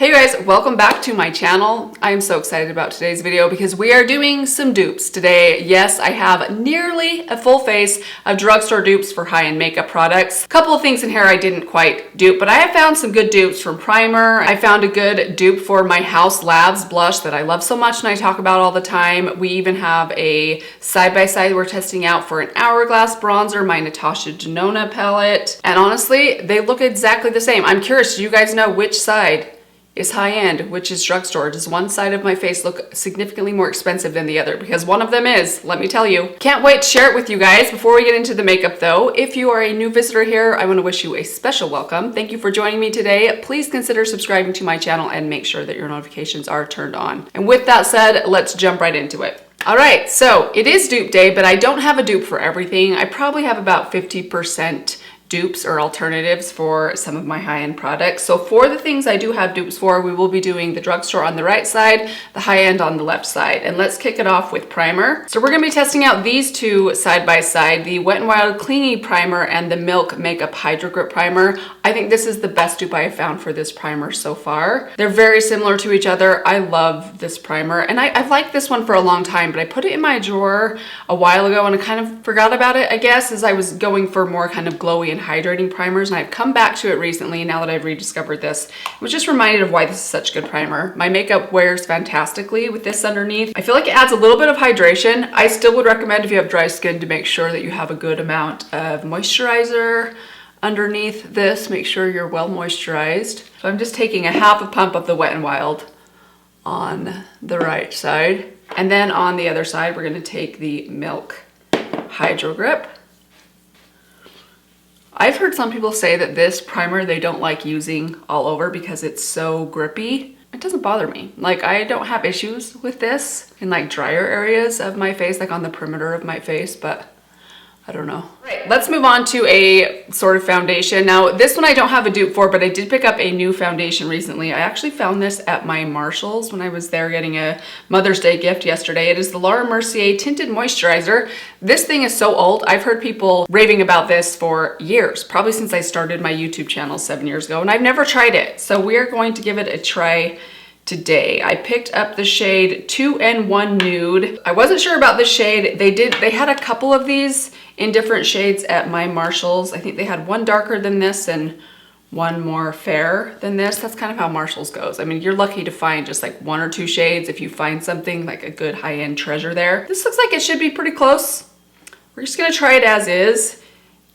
Hey guys, welcome back to my channel. I am so excited about today's video because we are doing some dupes today. Yes, I have nearly a full face of drugstore dupes for high-end makeup products. A couple of things in here I didn't quite dupe, but I have found some good dupes from primer. I found a good dupe for my House Labs blush that I love so much and I talk about all the time. We even have a side-by-side we're testing out for an Hourglass bronzer, my Natasha Denona palette. And honestly, they look exactly the same. I'm curious, do you guys know which side is high-end, which is drugstore? Does one side of my face look significantly more expensive than the other? Because one of them is, let me tell you. Can't wait to share it with you guys. Before we get into the makeup though, if you are a new visitor here, I want to wish you a special welcome. Thank you for joining me today. Please consider subscribing to my channel and make sure that your notifications are turned on. And with that said, let's jump right into it. All right, so it is dupe day, but I don't have a dupe for everything. I probably have about 50% dupes or alternatives for some of my high-end products. So for the things I do have dupes for, we will be doing the drugstore on the right side, the high-end on the left side. And let's kick it off with primer. So we're gonna be testing out these two side by side, the Wet n Wild Cleanie Primer and the Milk Makeup Hydro Grip Primer. I think this is the best dupe I have found for this primer so far. They're very similar to each other. I love this primer, and I've liked this one for a long time, but I put it in my drawer a while ago and I kind of forgot about it, I guess, as I was going for more kind of glowy and hydrating primers, and I've come back to it recently now that I've rediscovered this. I was just reminded of why this is such a good primer. My makeup wears fantastically with this underneath. I feel like it adds a little bit of hydration. I still would recommend, if you have dry skin, to make sure that you have a good amount of moisturizer underneath this. Make sure you're well moisturized. So I'm just taking a half a pump of the Wet n Wild on the right side, and then on the other side we're going to take the Milk Hydro Grip. I've heard some people say that this primer they don't like using all over because it's so grippy. It doesn't bother me. Like, I don't have issues with this in like drier areas of my face, like on the perimeter of my face, but I don't know. Right, let's move on to a sort of foundation. Now, this one I don't have a dupe for, but I did pick up a new foundation recently. I actually found this at my Marshalls when I was there getting a Mother's Day gift yesterday. It is the Laura Mercier Tinted Moisturizer. This thing is so old. I've heard people raving about this for years, probably since I started my YouTube channel 7 years ago, and I've never tried it. So we're going to give it a try today. I picked up the shade 2N1 Nude. I wasn't sure about this shade. They had a couple of these in different shades at my Marshalls. I think they had one darker than this and one more fair than this. That's kind of how Marshalls goes. I mean, you're lucky to find just like one or two shades if you find something like a good high-end treasure there. This looks like it should be pretty close. We're just gonna try it as is.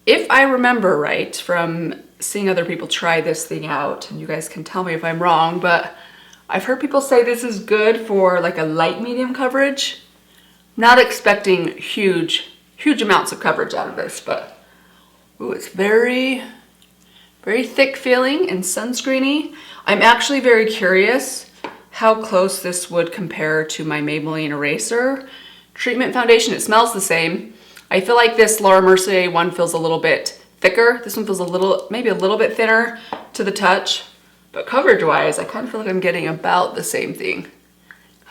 If I remember right from seeing other people try this thing out, and you guys can tell me if I'm wrong, but I've heard people say this is good for like a light medium coverage. Not expecting huge amounts of coverage out of this, but ooh, it's very thick feeling and sunscreeny. I'm actually very curious how close this would compare to my Maybelline Eraser Treatment Foundation. It smells the same. I feel like this Laura Mercier one feels a little bit thicker. This one feels maybe a little bit thinner to the touch. But coverage-wise, I kind of feel like I'm getting about the same thing.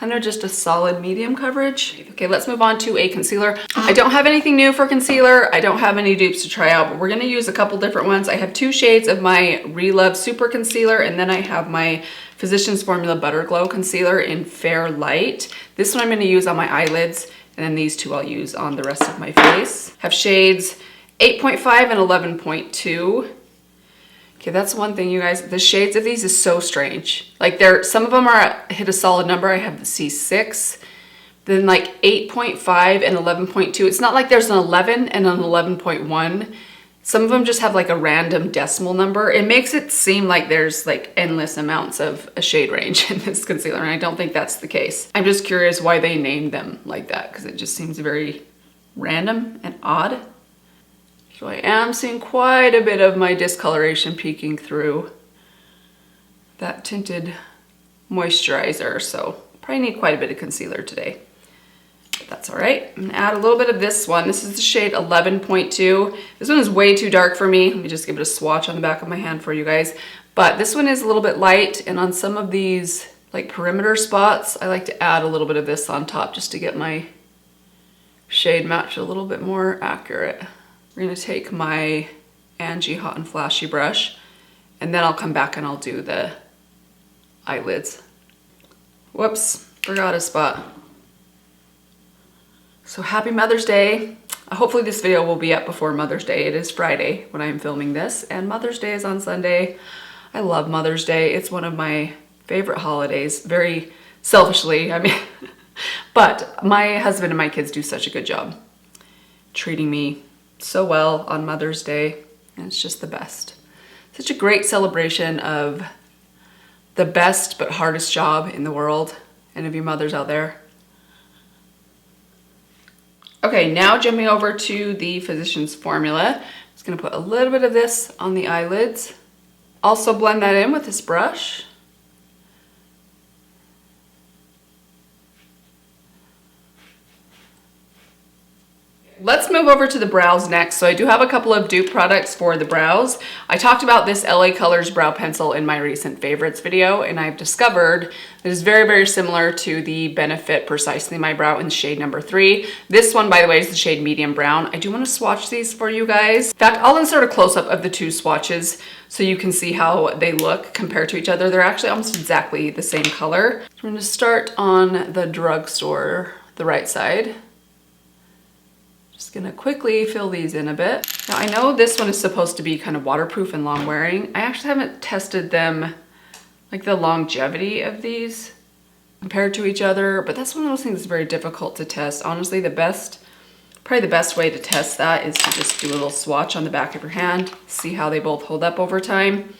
Kind of just a solid medium coverage. Okay, let's move on to a concealer. I don't have anything new for concealer. I don't have any dupes to try out, but we're gonna use a couple different ones. I have two shades of my Relove Super Concealer, and then I have my Physicians Formula Butter Glow Concealer in Fair Light. This one I'm gonna use on my eyelids, and then these two I'll use on the rest of my face. Have shades 8.5 and 11.2. Okay, that's one thing, you guys. The shades of these is so strange. Like, some of them hit a solid number. I have the C6, then like 8.5 and 11.2. It's not like there's an 11 and an 11.1. Some of them just have like a random decimal number. It makes it seem like there's like endless amounts of a shade range in this concealer, and I don't think that's the case. I'm just curious why they named them like that, because it just seems very random and odd. So I am seeing quite a bit of my discoloration peeking through that tinted moisturizer. So probably need quite a bit of concealer today. But that's all right. I'm gonna add a little bit of this one. This is the shade 11.2. This one is way too dark for me. Let me just give it a swatch on the back of my hand for you guys. But this one is a little bit light, and on some of these like perimeter spots, I like to add a little bit of this on top just to get my shade match a little bit more accurate. We're gonna take my Angie Hot and Flashy brush, and then I'll come back and I'll do the eyelids. Whoops, forgot a spot. So happy Mother's Day. Hopefully this video will be up before Mother's Day. It is Friday when I'm filming this, and Mother's Day is on Sunday. I love Mother's Day. It's one of my favorite holidays, very selfishly, I mean, but my husband and my kids do such a good job treating me so well on Mother's Day, and it's just the best. Such a great celebration of the best but hardest job in the world. Any of you mothers out there? Okay, now jumping over to the Physicians Formula. I'm just gonna put a little bit of this on the eyelids. Also blend that in with this brush. Let's move over to the brows next. So I do have a couple of dupe products for the brows. I talked about this LA Colors brow pencil in my recent favorites video, and I've discovered that it's very, very similar to the Benefit Precisely My Brow in the shade number 3. This one, by the way, is the shade medium brown. I do want to swatch these for you guys. In fact, I'll insert a close-up of the two swatches so you can see how they look compared to each other. They're actually almost exactly the same color. So we're going to start on the Drugstore, the right side. Just gonna quickly fill these in a bit. Now I know this one is supposed to be kind of waterproof and long wearing. I actually haven't tested them, like the longevity of these compared to each other, but that's one of those things that's very difficult to test. Honestly, probably the best way to test that is to just do a little swatch on the back of your hand, see how they both hold up over time.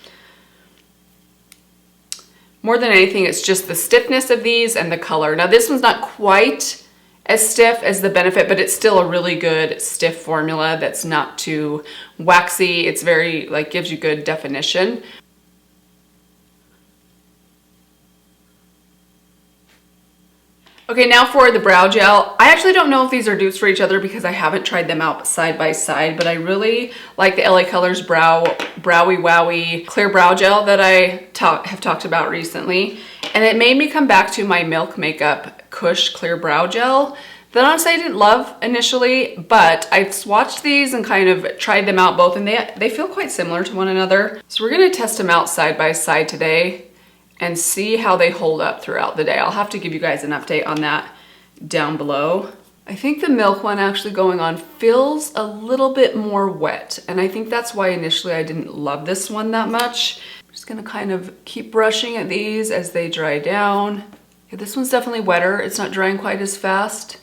More than anything, it's just the stiffness of these and the color. Now this one's not quite as stiff as the Benefit, but it's still a really good stiff formula that's not too waxy. It's very, like, gives you good definition. Okay, now for the brow gel. I actually don't know if these are dupes for each other because I haven't tried them out side by side, but I really like the LA Colors Browy Wowie Clear Brow Gel that I have talked about recently. And it made me come back to my Milk Makeup Kush Clear Brow Gel that honestly I didn't love initially, but I've swatched these and kind of tried them out both, and they feel quite similar to one another. So we're gonna test them out side by side today and see how they hold up throughout the day. I'll have to give you guys an update on that down below. I think the Milk one actually going on feels a little bit more wet, and I think that's why initially I didn't love this one that much. I'm just gonna kind of keep brushing at these as they dry down. Yeah, this one's definitely wetter. It's not drying quite as fast.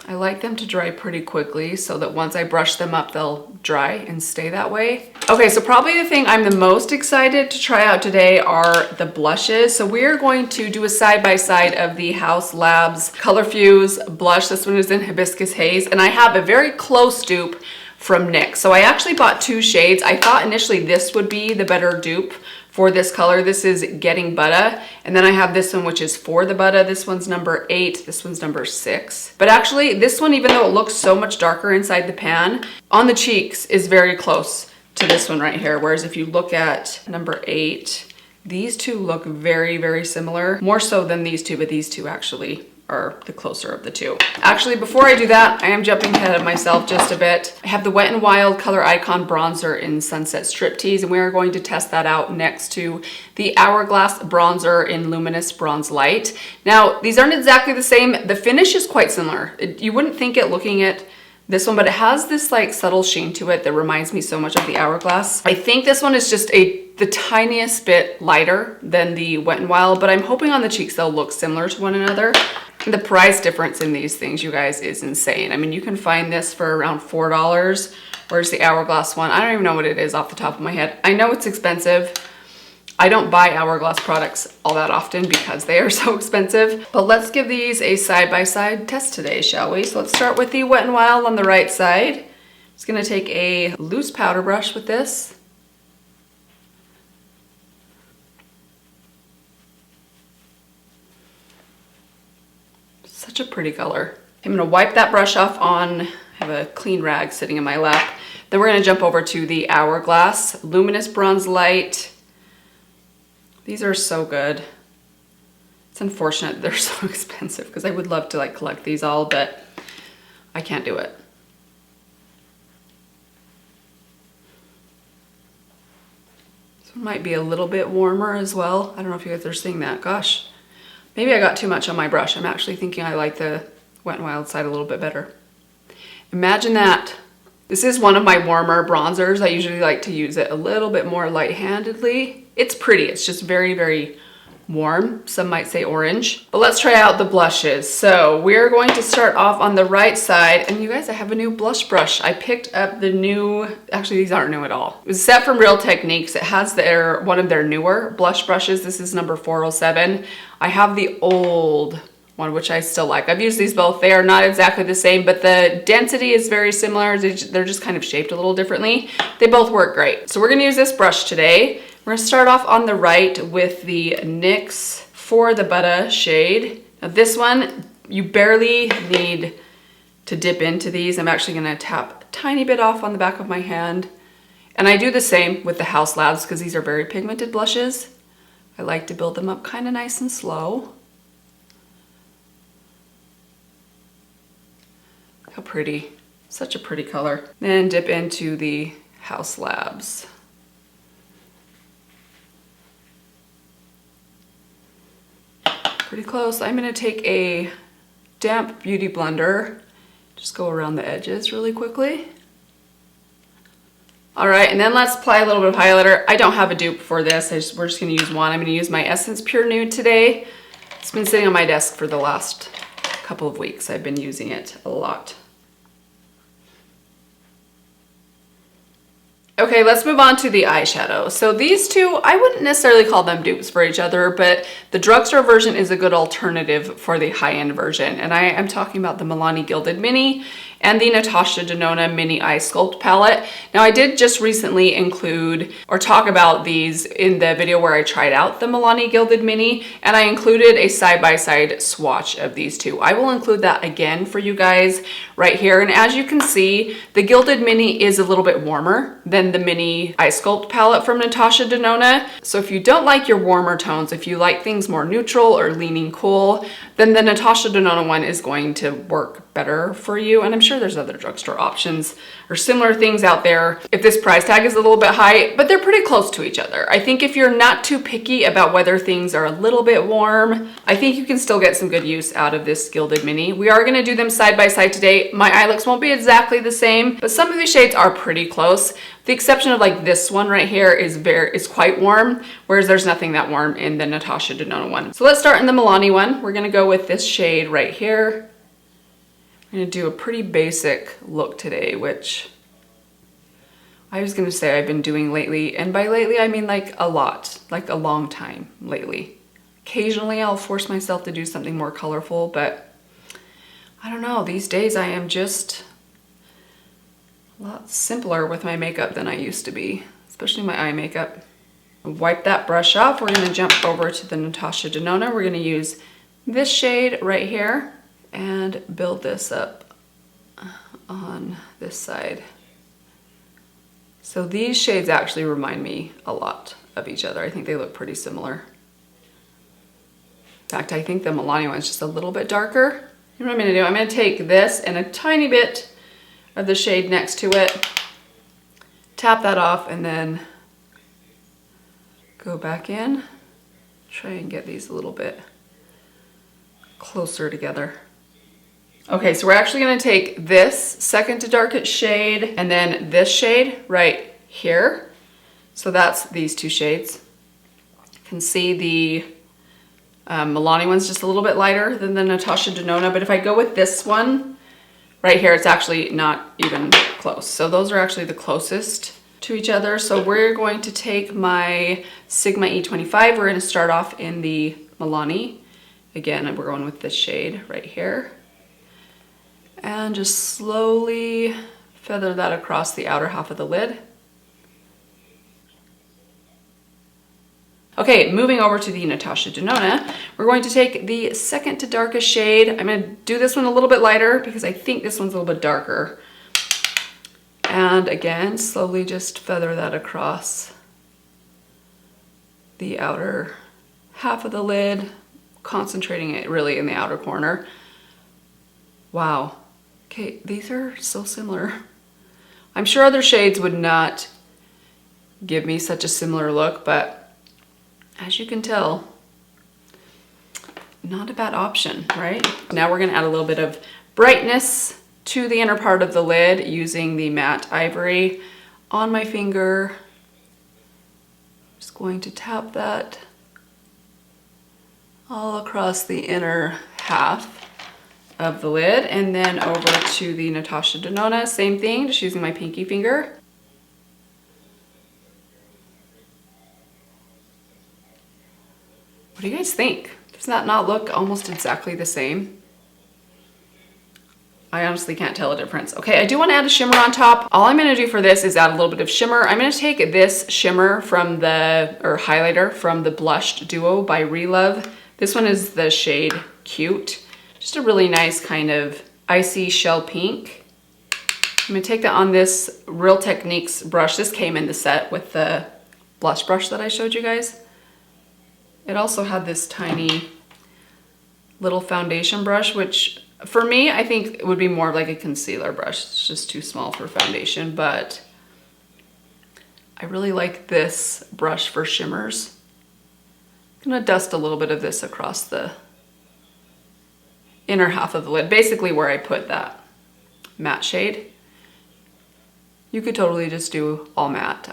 I like them to dry pretty quickly so that once I brush them up, they'll dry and stay that way. Okay, so probably the thing I'm the most excited to try out today are the blushes. So we're going to do a side-by-side of the Haus Labs Color Fuse blush. This one is in Hibiscus Haze, and I have a very close dupe from NYX. So I actually bought two shades. I thought initially this would be the better dupe for this color. This is Getting Butta, and then I have this one which is For the Butta. This one's number 8, this one's number 6. But actually this one, even though it looks so much darker inside the pan, on the cheeks is very close to this one right here. Whereas if you look at number 8, these two look very, very similar. More so than these two, but these two actually are the closer of the two. Actually, before I do that, I am jumping ahead of myself just a bit. I have the Wet n Wild Color Icon Bronzer in Sunset Striptease, and we are going to test that out next to the Hourglass Bronzer in Luminous Bronze Light. Now, these aren't exactly the same. The finish is quite similar. You wouldn't think it looking at this one, but it has this like subtle sheen to it that reminds me so much of the Hourglass. I think this one is just the tiniest bit lighter than the Wet n Wild, but I'm hoping on the cheeks they'll look similar to one another. The price difference in these things, you guys, is insane. I mean, you can find this for around $4, whereas the Hourglass one, I don't even know what it is off the top of my head. I know it's expensive. I don't buy Hourglass products all that often because they are so expensive. But let's give these a side-by-side test today, shall we? So let's start with the Wet n Wild on the right side. I'm just gonna take a loose powder brush with this. Such a pretty color. I'm gonna wipe that brush off on, I have a clean rag sitting in my lap. Then we're gonna jump over to the Hourglass Luminous Bronze Light. These are so good. It's unfortunate they're so expensive because I would love to like collect these all, but I can't do it. So I'm might be a little bit warmer as well. I don't know if you guys are seeing that. Gosh, maybe I got too much on my brush. I'm actually thinking I like the Wet n Wild side a little bit better. Imagine that. This is one of my warmer bronzers. I usually like to use it a little bit more light-handedly. It's pretty, it's just very, very warm. Some might say orange. But let's try out the blushes. So we're going to start off on the right side. And you guys, I have a new blush brush. I picked up the new, actually these aren't new at all. It was a set from Real Techniques. It has one of their newer blush brushes. This is number 407. I have the old one, which I still like. I've used these both. They are not exactly the same, but the density is very similar. They're just kind of shaped a little differently. They both work great. So we're gonna use this brush today. We're gonna start off on the right with the NYX For the Butter shade. Now this one, you barely need to dip into these. I'm actually gonna tap a tiny bit off on the back of my hand. And I do the same with the House Labs because these are very pigmented blushes. I like to build them up kind of nice and slow. How pretty. Such a pretty color. Then dip into the House Labs. Pretty close. I'm gonna take a damp beauty blender, just go around the edges really quickly. All right, and then let's apply a little bit of highlighter. I don't have a dupe for this. We're just gonna use one. I'm gonna use my Essence Pure Nude today. It's been sitting on my desk for the last couple of weeks. I've been using it a lot. Okay, let's move on to the eyeshadow. So these two, I wouldn't necessarily call them dupes for each other, but the Drugstore version is a good alternative for the high-end version. And I am talking about the Milani Gilded Mini and the Natasha Denona Mini Eye Sculpt palette. Now I did just recently include or talk about these in the video where I tried out the Milani Gilded Mini, and I included a side-by-side swatch of these two. I will include that again for you guys right here. And as you can see, the Gilded Mini is a little bit warmer than the Mini Eye Sculpt palette from Natasha Denona. So if you don't like your warmer tones, if you like things more neutral or leaning cool, then the Natasha Denona one is going to work better for you. And I'm sure there's other drugstore options or similar things out there if this price tag is a little bit high, but they're pretty close to each other. I think if you're not too picky about whether things are a little bit warm, I think you can still get some good use out of this Gilded Mini. We are gonna do them side by side today. My eye looks won't be exactly the same, but some of these shades are pretty close. The exception of like this one right here is quite warm, whereas there's nothing that warm in the Natasha Denona one. So let's start in the Milani one. We're gonna go with this shade right here. I'm gonna do a pretty basic look today, which I was gonna say I've been doing lately, and by lately I mean like a lot, like a long time lately. Occasionally I'll force myself to do something more colorful, but I don't know, these days I am just a lot simpler with my makeup than I used to be, especially my eye makeup. Wipe that brush off. We're gonna jump over to the Natasha Denona. We're gonna use this shade right here and build this up on this side. So these shades actually remind me a lot of each other. I think they look pretty similar. In fact, I think the Milani one's just a little bit darker. You know what I'm gonna do? I'm gonna take this and a tiny bit of the shade next to it, tap that off, and then go back in. Try and get these a little bit closer together. Okay, so we're actually gonna take this second to darkest shade and then this shade right here. So that's these two shades. You can see the Milani one's just a little bit lighter than the Natasha Denona, but if I go with this one right here, it's actually not even close. So those are actually the closest to each other. So we're going to take my Sigma E25. We're gonna start off in the Milani. Again, we're going with this shade right here. And just slowly feather that across the outer half of the lid. Okay, moving over to the Natasha Denona, we're going to take the second to darkest shade. I'm gonna do this one a little bit lighter because I think this one's a little bit darker. And again, slowly just feather that across the outer half of the lid, concentrating it really in the outer corner. Wow. Okay, these are so similar. I'm sure other shades would not give me such a similar look, but as you can tell, not a bad option, right? Now we're gonna add a little bit of brightness to the inner part of the lid using the matte ivory on my finger. Just going to tap that all across the inner half of the lid, and then over to the Natasha Denona, same thing, just using my pinky finger. What do you guys think? Does that not look almost exactly the same? I honestly can't tell a difference. Okay, I do want to add a shimmer on top. All I'm going to do for this is add a little bit of shimmer. I'm going to take this shimmer from or highlighter from the Blushed Duo by Relove. This one is the shade Cute. Just a really nice kind of icy shell pink. I'm going to take that on this Real Techniques brush. This came in the set with the blush brush that I showed you guys. It also had this tiny little foundation brush, which for me, I think it would be more like a concealer brush. It's just too small for foundation, but I really like this brush for shimmers. I'm gonna dust a little bit of this across the inner half of the lid, basically where I put that matte shade. You could totally just do all matte.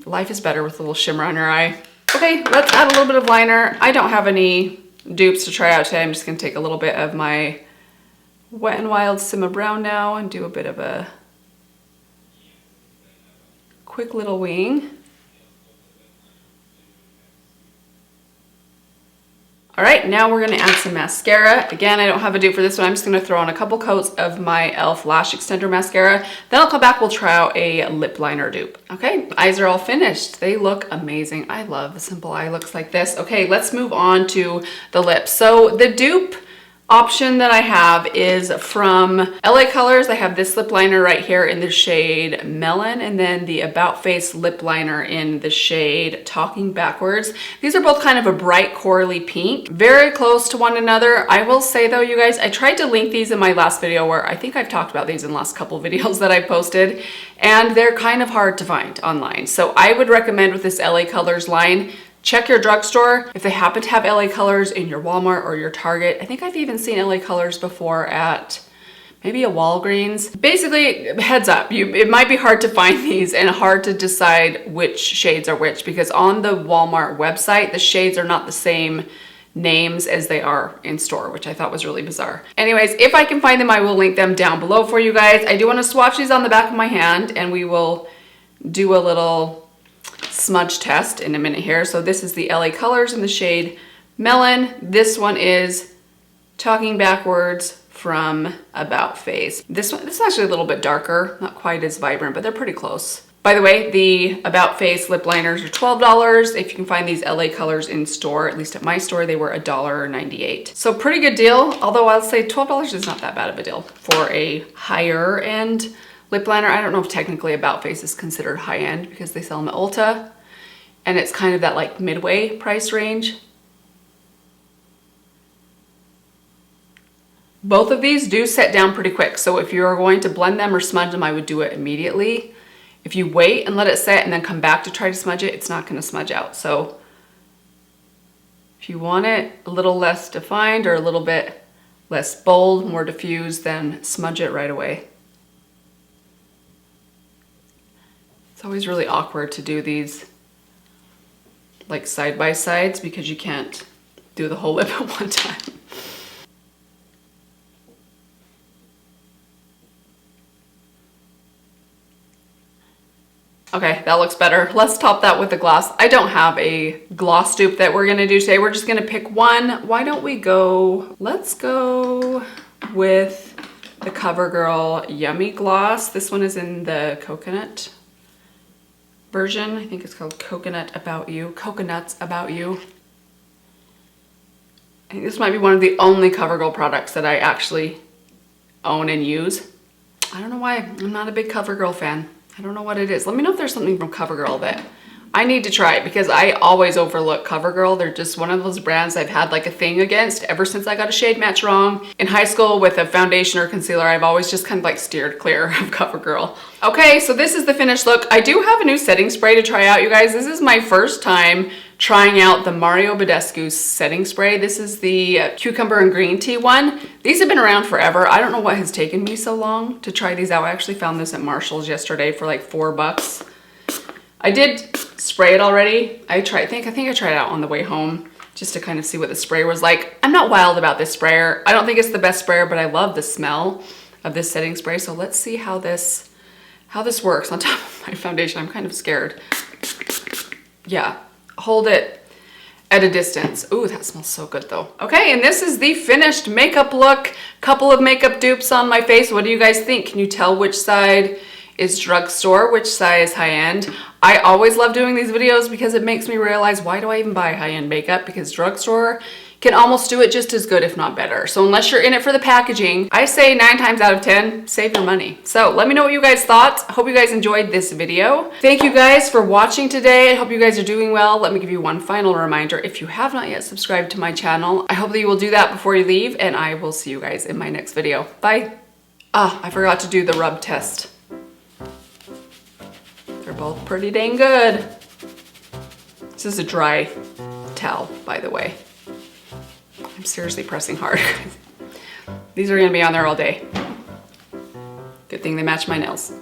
Life is better with a little shimmer on your eye. Okay, let's add a little bit of liner. I don't have any dupes to try out today. I'm just gonna take a little bit of my Wet n Wild Simma Brown now and do a bit of a quick little wing. All right, now we're gonna add some mascara. Again, I don't have a dupe for this one. I'm just gonna throw on a couple coats of my e.l.f. Lash Extender Mascara. Then I'll come back, we'll try out a lip liner dupe. Okay, eyes are all finished. They look amazing. I love simple eye looks like this. Okay, let's move on to the lips. So the dupe option that I have is from LA Colors. I have this lip liner right here in the shade Melon, and then the About Face lip liner in the shade Talking Backwards. These are both kind of a bright corally pink, very close to one another. I will say though, you guys, I tried to link these in my last video, where I think I've talked about these in the last couple videos that I posted, and they're kind of hard to find online. So I would recommend with this LA Colors line, check your drugstore. If they happen to have LA Colors in your Walmart or your Target, I think I've even seen LA Colors before at maybe a Walgreens. Basically, heads up, it might be hard to find these and hard to decide which shades are which, because on the Walmart website, the shades are not the same names as they are in store, which I thought was really bizarre. Anyways, if I can find them, I will link them down below for you guys. I do want to swatch these on the back of my hand, and we will do a little smudge test in a minute here. So this is the LA Colors in the shade Melon. This one is Talking Backwards from About Face. This is actually a little bit darker, not quite as vibrant, but they're pretty close. By the way, the About Face lip liners are $12. If you can find these LA Colors in store, at least at my store, they were $1.98. So pretty good deal, although I'll say $12 is not that bad of a deal for a higher end lip liner. I don't know if technically About Face is considered high end because they sell them at Ulta, and it's kind of that like midway price range. Both of these do set down pretty quick, so if you're going to blend them or smudge them, I would do it immediately. If you wait and let it set and then come back to try to smudge it, it's not going to smudge out. So if you want it a little less defined or a little bit less bold, more diffused, then smudge it right away. It's always really awkward to do these like side by sides because you can't do the whole lip at one time. Okay, that looks better. Let's top that with the gloss. I don't have a gloss dupe that we're gonna do today. We're just gonna pick one. Why don't we go, let's go with the CoverGirl Yummy Gloss. This one is in the coconut version. I think it's called Coconuts About You. I think this might be one of the only CoverGirl products that I actually own and use. I don't know why, I'm not a big CoverGirl fan. I don't know what it is. Let me know if there's something from CoverGirl that I need to try it because I always overlook CoverGirl. They're just one of those brands I've had like a thing against ever since I got a shade match wrong. In high school with a foundation or concealer, I've always just kind of like steered clear of CoverGirl. Okay, so this is the finished look. I do have a new setting spray to try out, you guys. This is my first time trying out the Mario Badescu setting spray. This is the cucumber and green tea one. These have been around forever. I don't know what has taken me so long to try these out. I actually found this at Marshall's yesterday for like $4. I did spray it already. I think I tried it out on the way home just to kind of see what the spray was like. I'm not wild about this sprayer. I don't think it's the best sprayer, but I love the smell of this setting spray. So let's see how this works on top of my foundation. I'm kind of scared. Yeah, hold it at a distance. Ooh, that smells so good though. Okay, and this is the finished makeup look. Couple of makeup dupes on my face. What do you guys think? Can you tell which side is drugstore, which side is high-end? I always love doing these videos because it makes me realize, why do I even buy high-end makeup? Because drugstore can almost do it just as good, if not better. So unless you're in it for the packaging, I say 9 times out of 10, save your money. So let me know what you guys thought. I hope you guys enjoyed this video. Thank you guys for watching today. I hope you guys are doing well. Let me give you one final reminder. If you have not yet subscribed to my channel, I hope that you will do that before you leave, and I will see you guys in my next video. Bye. Ah, I forgot to do the rub test. They're both pretty dang good. This is a dry towel, by the way. I'm seriously pressing hard. These are gonna be on there all day. Good thing they match my nails.